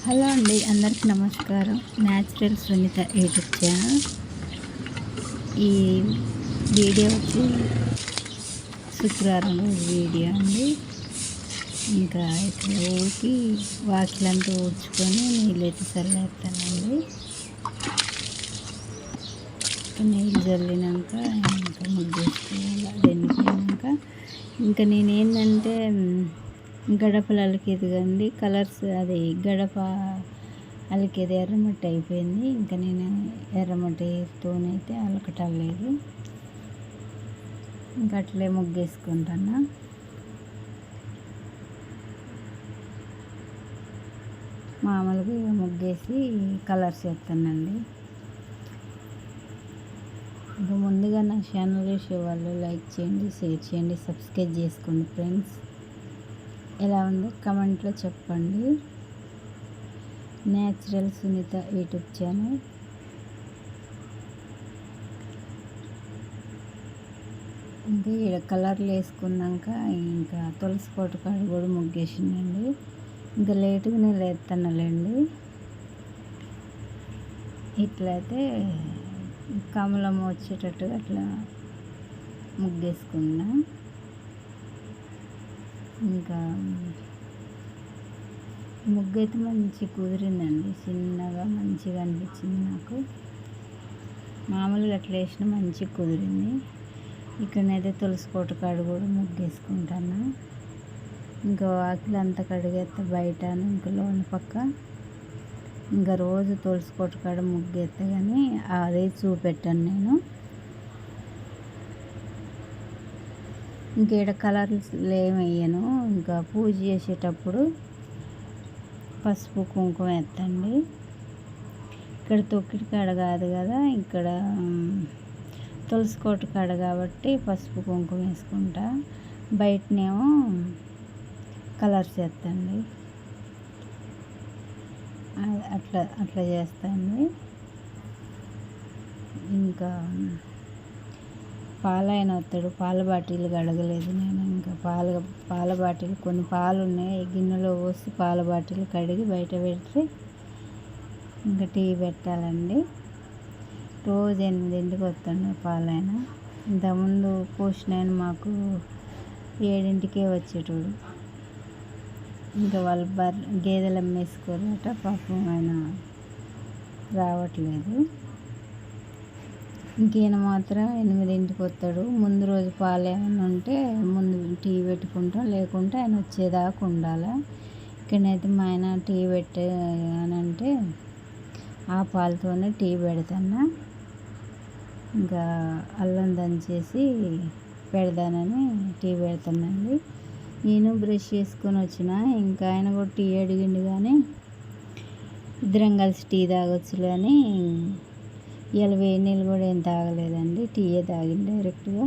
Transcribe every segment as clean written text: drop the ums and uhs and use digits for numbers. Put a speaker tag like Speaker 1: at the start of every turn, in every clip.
Speaker 1: Hello అండి, అందరికీ నమస్కారం. Natural Sunitha YouTube channel. ఈ వీడియో వచ్చి శుక్రవారం రోజు వీడియో అండి. ఇంకా ఇక్కడ ఊరికి వాకిలంతా ఊడ్చుకొని నీళ్ళైతే చల్లేస్తానండి. నీళ్ళు చల్లినాక ఇంకా ముగ్గేసుకోవాలి. అది ఎండిపోయాక ఇంకా నేనేంటంటే గడపలు అలికేది కండి, కలర్స్ అది గడప అలికేది ఎర్రమట్టి అయిపోయింది. ఇంకా నేను ఎర్రమట్టితోనైతే అలకటం లేదు, ఇంకా అట్లే ముగ్గేసుకుంటాను. మామూలుగా ముగ్గేసి కలర్స్ వేస్తానండి. ఇంకా ముందుగా నా ఛానల్ చూసేవాళ్ళు లైక్ చేయండి, షేర్ చేయండి, సబ్స్క్రైబ్ చేసుకోండి ఫ్రెండ్స్. ఎలా ఉందో కమెంట్లో చెప్పండి. Natural Sunitha YouTube channel. ఇంకా ఇక్కడ కలర్లు వేసుకున్నాక ఇంకా తులసి కోట కాడ కూడా ముగ్గేసిందండి. ఇంకా లేటుగానే లేస్తానులేండి. ఇట్లయితే కమలం వచ్చేటట్టుగా అట్లా ముగ్గేసుకున్నా. ఇంకా ముగ్గు అయితే మంచి కుదిరిందండి, చిన్నగా మంచిగా అనిపించింది నాకు. మామూలుగా అట్లా వేసిన మంచిగా కుదిరింది. ఇక్కడనైతే తులసి కోట కాడ కూడా ముగ్గేసుకుంటాను. ఇంకా వాకిలు అంతా కడిగేస్తే బయట ఇంకా లోన పక్క ఇంకా రోజు తులసి కోట కాడ ముగ్గేస్తే కానీ అదే చూపెట్టాను నేను. ఇంకేడ కలర్స్ ఏమయ్యాను. ఇంకా పూజ చేసేటప్పుడు పసుపు కుంకుమ వేస్తండి. ఇక్కడ తొక్కిడి కాడ కాదు కదా, ఇక్కడ తులసి కోట కాడ కాబట్టి పసుపు కుంకుమ వేసుకుంటా. బయటనేమో కలర్స్ వేస్తండి. అట్లా చేస్తాండి. ఇంకా పాలైన వస్తాడు, పాల బాటిల్ కడగలేదు నేను. ఇంకా పాల బాటిల్ కొన్ని పాలు ఉన్నాయి, గిన్నెలో పోసి పాల బాటిల్ కడిగి బయట పెడితే ఇంకా టీ పెట్టాలండి. రోజు 8ంటికి వస్తాడు పాలైన. ఇంతకుముందు పోషణ మాకు 7ంటికే వచ్చేటోడు. ఇంకా వాళ్ళు గేదెలు అమ్మేసుకోరట, పాపం ఆయన రావట్లేదు. ఇంకేనా మాత్రం 8ంటికి వస్తాడు. ముందు రోజు పాలు ఏమైనా ఉంటే ముందు టీ పెట్టుకుంటాం, లేకుంటే ఆయన వచ్చేదాకా ఉండాలి. ఇక్కడనైతే మా ఆయన టీ పెట్టానంటే ఆ పాలతోనే టీ పెడతాను. ఇంకా అల్లం దంచేసి పెడదానని టీ పెడతానండి. నేను బ్రష్ చేసుకొని వచ్చిన, ఇంకా ఆయన కూడా టీ అడిగిండు కానీ ఇద్దరం కలిసి టీ తాగొచ్చులే అని ఇవాళ వేడి నీళ్ళు కూడా ఏం తాగలేదండి, టీయే తాగింది డైరెక్ట్గా.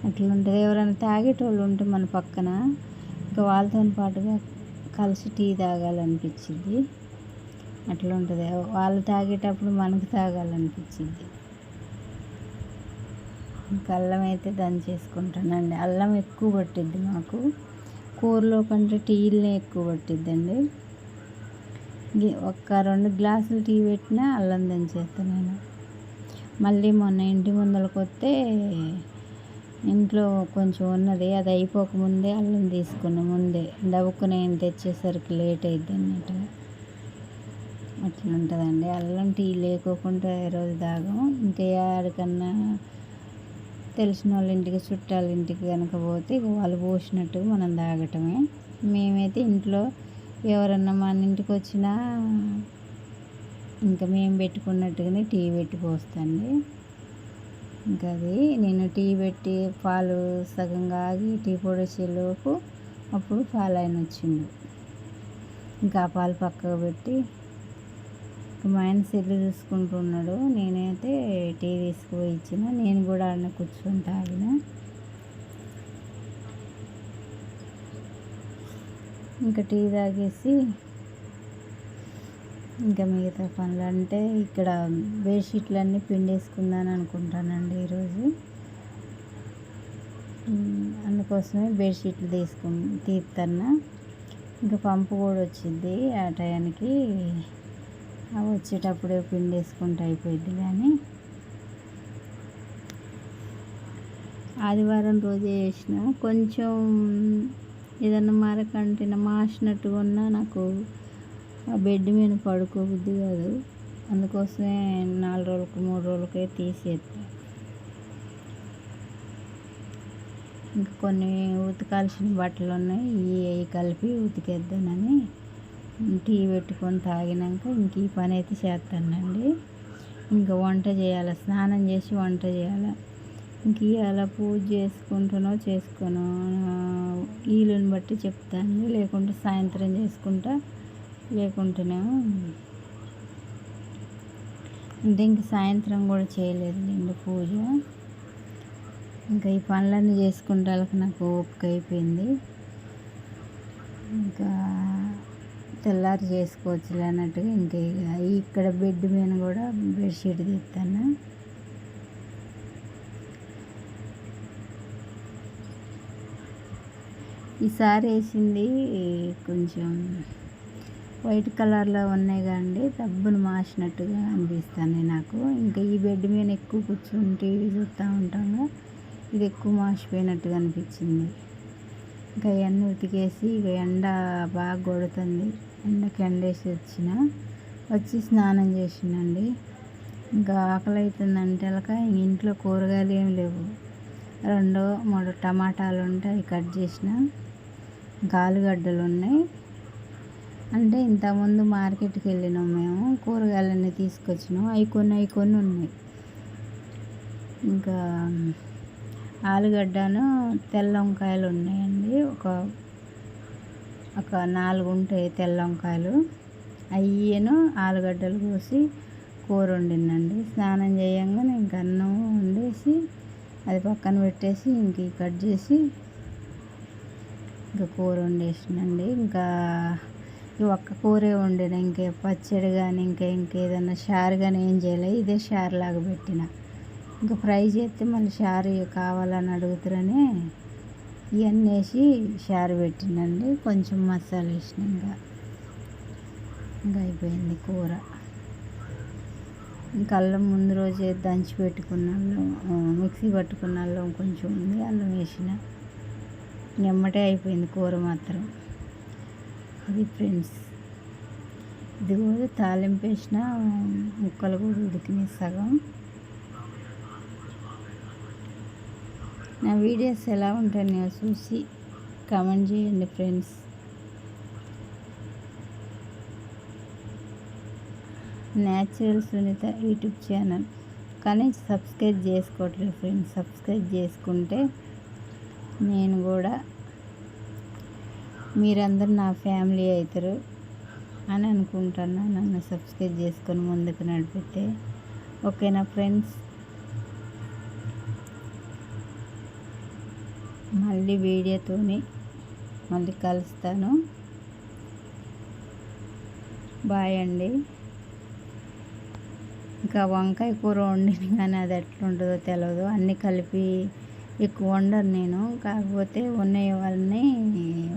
Speaker 1: అట్లా ఉంటుంది. ఎవరైనా తాగేటోళ్ళు ఉంటే మన పక్కన ఇంకా వాళ్ళతో పాటుగా కలిసి టీ తాగాలనిపించింది. అట్లా ఉంటుంది. వాళ్ళు తాగేటప్పుడు మనకు తాగాలనిపించింది. ఇంకా అల్లం అయితే దంచేసుకుంటానండి. అల్లం ఎక్కువ పట్టిద్ది మాకు, కూరలో కంటే టీలనే ఎక్కువ పట్టిద్దండి. ఒక్క 2 గ్లాసులు టీ పెట్టినా అల్లం దంచేస్తాను నేను. మళ్ళీ మొన్న ఇంటి ముందరకు వస్తే ఇంట్లో కొంచెం ఉన్నది, అది అయిపోకముందే అల్లం తీసుకున్నా. ముందే దవ్వుకుని నేను తెచ్చేసరికి లేట్ అయిద్ది అన్నట్టుగా. అట్లా ఉంటుందండి. అల్లం టీ లేకోకుండా రోజు తాగం. ఇంకా ఎక్కడికన్నా తెలిసిన వాళ్ళ ఇంటికి, చుట్టాల ఇంటికి కనుక పోతే ఇక వాళ్ళు పోసినట్టుగా మనం తాగటమే. మేమైతే ఇంట్లో ఎవరన్నా మన ఇంటికి వచ్చినా ఇంకా మేము పెట్టుకున్నట్టుగానే టీ పెట్టి పోస్తాండి. ఇంకా అది నేను టీ పెట్టి పాలు సగం ఆగి టీ పొడి వచ్చేలోపు అప్పుడు పాలు ఆయన వచ్చిండు. ఇంకా ఆ పాలు పక్కకు పెట్టి మా ఆయన సెల్లు చూసుకుంటున్నాడు. నేనైతే టీ తీసుకుపోయి ఇచ్చిన, నేను కూడా ఆడ కూర్చొని తాగిన. ఇంకా టీ తాగేసి ఇంకా మిగతా పనులు అంటే ఇక్కడ బెడ్షీట్లన్నీ పిండేసుకుందాని అనుకుంటానండి ఈరోజు. అందుకోసమే బెడ్షీట్లు తీస్తున్నా. ఇంకా పంపు కూడా వచ్చింది ఆ టయానికి, వచ్చేటప్పుడే పిండేసుకుంటే అయిపోయింది. కానీ ఆదివారం రోజే చేసిన కొంచెం ఏదన్నా మరకంటిన మాసినట్టుగా ఉన్నా నాకు ఆ బెడ్ మీద పడుకోబుద్ది కాదు. అందుకోసమే 4 రోజులకు 3 రోజులకే తీసేస్తా. ఇంకా కొన్ని ఉతకాల్సిన బట్టలు ఉన్నాయి, ఇవి కలిపి ఉతికేద్దానని టీ పెట్టుకొని తాగినాక ఇంక ఈ పని అయితే చేస్తానండి. ఇంకా వంట చేయాలి, స్నానం చేసి వంట చేయాలి. ఇంక ఇవాళ పూజ చేసుకోను వీలుని బట్టి చెప్తాను, లేకుంటే సాయంత్రం చేసుకుంటా, లేకుంటేనేమో అంటే ఇంక సాయంత్రం కూడా చేయలేదు పూజ. ఇంకా ఈ పనులన్నీ చేసుకుంటానికి నాకు ఓపిక అయిపోయింది. ఇంకా తెల్లారి చేసుకోవచ్చులే అన్నట్టుగా ఇంకా ఇక్కడ బెడ్ మీద కూడా బెడ్షీట్ తీస్తాను. ఈసారి వేసింది కొంచెం వైట్ కలర్లో ఉన్నాయి కానీ దబ్బును మాసినట్టుగా అనిపిస్తాను నాకు. ఇంకా ఈ బెడ్ మీద ఎక్కువ కూర్చొని టీవీ చూస్తూ ఉంటాము, ఇది ఎక్కువ మాసిపోయినట్టుగా అనిపించింది. ఇంకా అవన్నీ ఉతికేసి ఇక ఎండ బాగా కొడుతుంది, ఎండకి ఎండేసి వచ్చి స్నానం చేసినండి. ఇంకా ఆకలి అవుతుందంటే ఇంట్లో కూరగాయలు ఏమి లేవు. 2-3 టమాటాలు ఉంటే అవి కట్ చేసిన, ఇంకా ఆలుగడ్డలు ఉన్నాయి. అంటే ఇంతకుముందు మార్కెట్కి వెళ్ళినాం మేము, కూరగాయలన్నీ తీసుకొచ్చినాం, అవి కొన్ని ఉన్నాయి. ఇంకా ఆలుగడ్డను తెల్ల వంకాయలు ఉన్నాయండి, ఒక 4 ఉంటాయి తెల్ల వంకాయలు. అయ్యను ఆలుగడ్డలు కోసి కూర వండిందండి. స్నానం చేయంగానే ఇంక అన్నం వండేసి అది పక్కన పెట్టేసి ఇంక కట్ చేసి ఇంకా కూర వండేసినండి. ఇంకా ఈ ఒక్క కూరే వండిన, ఇంకే పచ్చడి కానీ ఇంకేదన్నా చారు కానీ ఏం చేయలేదు. ఇదే చారు లాగా పెట్టిన. ఇంకా ఫ్రై చేస్తే మళ్ళీ చారు కావాలని అడుగుతారని ఇవన్నీ వేసి చారు పెట్టినండి. కొంచెం మసాలా వేసిన, ఇంకా అయిపోయింది కూర. ఇంకా అల్లం ముందు రోజే దంచి పెట్టుకున్న అల్లం, మిక్సీ పట్టుకున్న అల్లం కొంచెం ఉంది, అల్లం వేసిన. ఎమ్మటే అయిపోయింది కూర మాత్రం. ఇది ఫ్రెండ్స్, ఇది కూడా తాలింపు వేసిన, ముక్కలు కూడా ఉడికినాయి సగం. నా వీడియోస్ ఎలా ఉంటాయో చూసి కామెంట్ చేయండి friends. Natural Sunitha YouTube channel, కానీ సబ్స్క్రైబ్ చేసుకోవట్లేదు ఫ్రెండ్స్. సబ్స్క్రైబ్ చేసుకుంటే నేను కూడా మీరందరూ నా ఫ్యామిలీ అవుతారు అని అనుకుంటున్నా. నన్ను సబ్స్క్రైబ్ చేసుకొని ముందుకు నడిపితే ఓకేనా ఫ్రెండ్స్. మళ్ళీ వీడియోతోని మళ్ళీ కలుస్తాను. బాయ్ అండి. ఇంకా వంకాయ కూర వండిన కానీ అది ఎట్లుంటుందో తెలియదు, అన్నీ కలిపి ఎక్కువ వండను నేను. కాకపోతే వాళ్ళని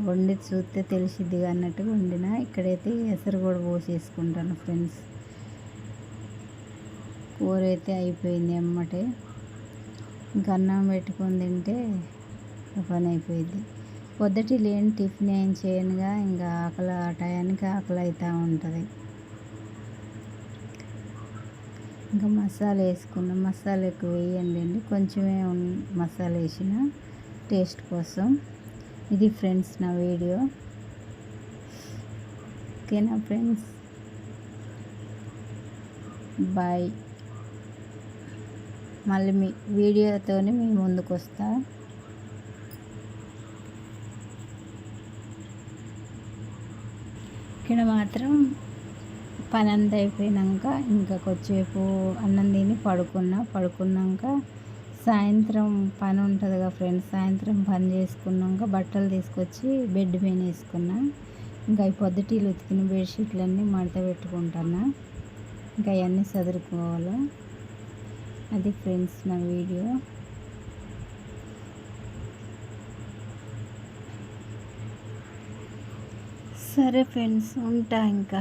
Speaker 1: వండి చూస్తే తెలిసిద్ది అన్నట్టుగా వండిన. ఇక్కడైతే ఎసరు కూడా పోసేసుకుంటాను ఫ్రెండ్స్. కూర అయితే అయిపోయింది ఎమ్మటే. ఇంకా అన్నం పెట్టుకొని తింటే పని అయిపోయింది. పొద్దుటి లేని టిఫిన్ ఏం చేయనుగా, ఇంకా టయానికి ఆకలి అవుతూ ఉంటుంది. ఇంకా మసాలా వేసుకున్నాం, మసాలా ఎక్కువ వేయండి, కొంచెమే మసాలా వేసిన టేస్ట్ కోసం. ఇది ఫ్రెండ్స్ నా వీడియో, ఓకేనా ఫ్రెండ్స్. బాయ్. మళ్ళీ మీ వీడియోతోని మీ ముందుకు వస్తా. ఇక్కడ మాత్రం పని అంతా అయిపోయినాక ఇంకా కొద్దిసేపు అన్నం తిని పడుకున్నాక సాయంత్రం పని ఉంటుంది కదా ఫ్రెండ్స్. సాయంత్రం పని చేసుకున్నాక బట్టలు తీసుకొచ్చి బెడ్ మీద వేసుకున్నా. ఇంకా ఈ పొద్దుటీలు ఉతికిన బెడ్షీట్లన్నీ మడత పెట్టుకుంటున్నా. ఇంకా అవన్నీ చదువుకోవాలి. అది ఫ్రెండ్స్ నా వీడియో. సరే ఫ్రెండ్స్, ఉంటా ఇంకా.